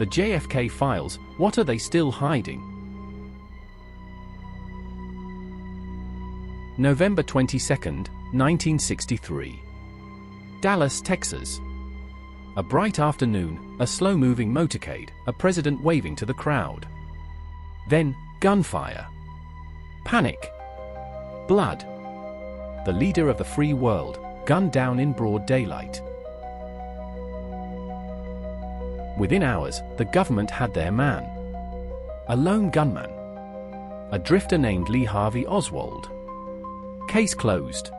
The JFK files, what are they still hiding? November 22nd, 1963. Dallas, Texas. A bright afternoon, a slow-moving motorcade, a president waving to the crowd. Then, gunfire. Panic. Blood. The leader of the free world, gunned down in broad daylight. Within hours, the government had their man. A lone gunman. A drifter named Lee Harvey Oswald. Case closed.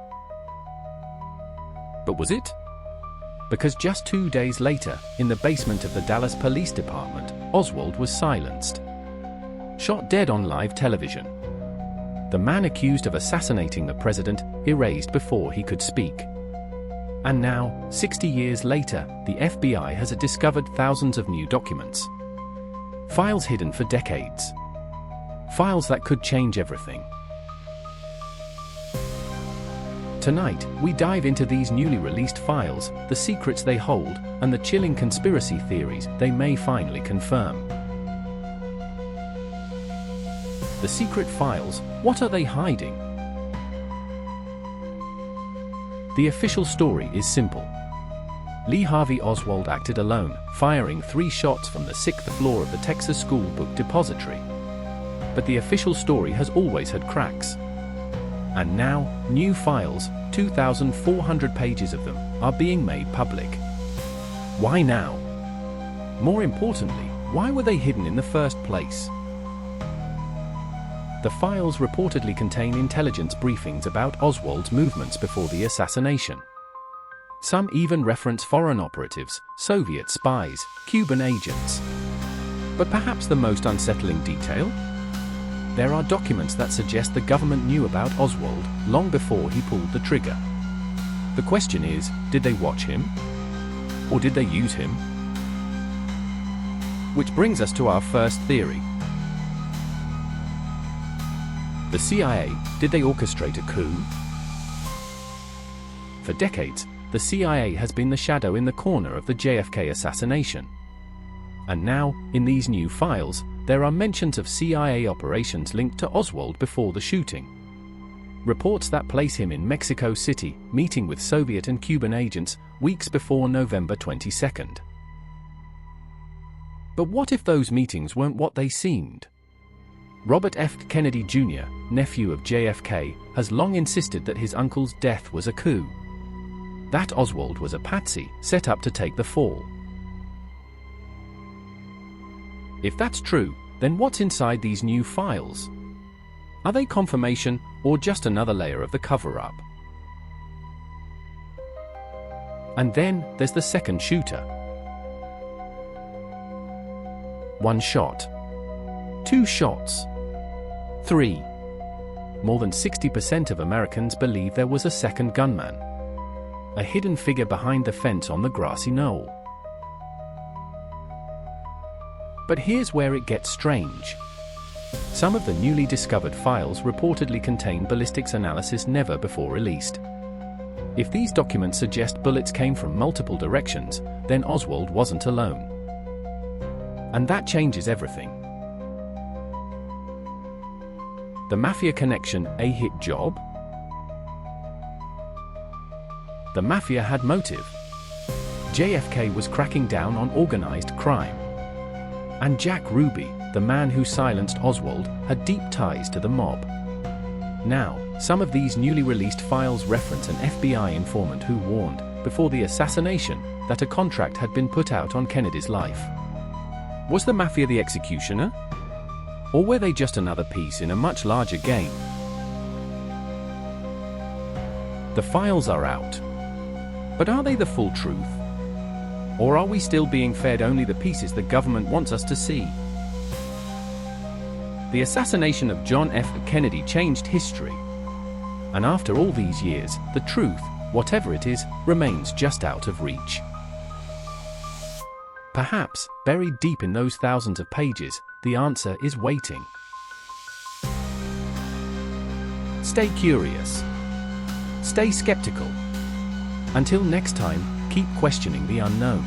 But was it? Because just 2 days later, in the basement of the Dallas Police Department, Oswald was silenced. Shot dead on live television. The man accused of assassinating the president, erased before he could speak. And now, 60 years later, the FBI has discovered thousands of new documents. Files hidden for decades. Files that could change everything. Tonight, we dive into these newly released files, the secrets they hold, and the chilling conspiracy theories they may finally confirm. The secret files, what are they hiding? The official story is simple. Lee Harvey Oswald acted alone, firing 3 shots from the 6th floor of the Texas School Book Depository. But the official story has always had cracks. And now, new files, 2,400 pages of them, are being made public. Why now? More importantly, why were they hidden in the first place? The files reportedly contain intelligence briefings about Oswald's movements before the assassination. Some even reference foreign operatives, Soviet spies, Cuban agents. But perhaps the most unsettling detail? There are documents that suggest the government knew about Oswald long before he pulled the trigger. The question is, did they watch him? Or did they use him? Which brings us to our first theory. The CIA, did they orchestrate a coup? For decades, the CIA has been the shadow in the corner of the JFK assassination. And now, in these new files, there are mentions of CIA operations linked to Oswald before the shooting. Reports that place him in Mexico City, meeting with Soviet and Cuban agents, weeks before November 22nd. But what if those meetings weren't what they seemed? Robert F. Kennedy Jr., nephew of JFK, has long insisted that his uncle's death was a coup. That Oswald was a patsy, set up to take the fall. If that's true, then what's inside these new files? Are they confirmation, or just another layer of the cover-up? And then, there's the second shooter. 1 shot. 2 shots. 3. More than 60% of Americans believe there was a second gunman. A hidden figure behind the fence on the Grassy Knoll. But here's where it gets strange. Some of the newly discovered files reportedly contain ballistics analysis never before released. If these documents suggest bullets came from multiple directions, then Oswald wasn't alone. And that changes everything. The Mafia connection, a hit job? The Mafia had motive. JFK was cracking down on organized crime. And Jack Ruby, the man who silenced Oswald, had deep ties to the mob. Now, some of these newly released files reference an FBI informant who warned, before the assassination, that a contract had been put out on Kennedy's life. Was the Mafia the executioner? Or were they just another piece in a much larger game? The files are out. But are they the full truth? Or are we still being fed only the pieces the government wants us to see? The assassination of John F. Kennedy changed history. And after all these years, the truth, whatever it is, remains just out of reach. Perhaps, buried deep in those thousands of pages, the answer is waiting. Stay curious. Stay skeptical. Until next time, keep questioning the unknown.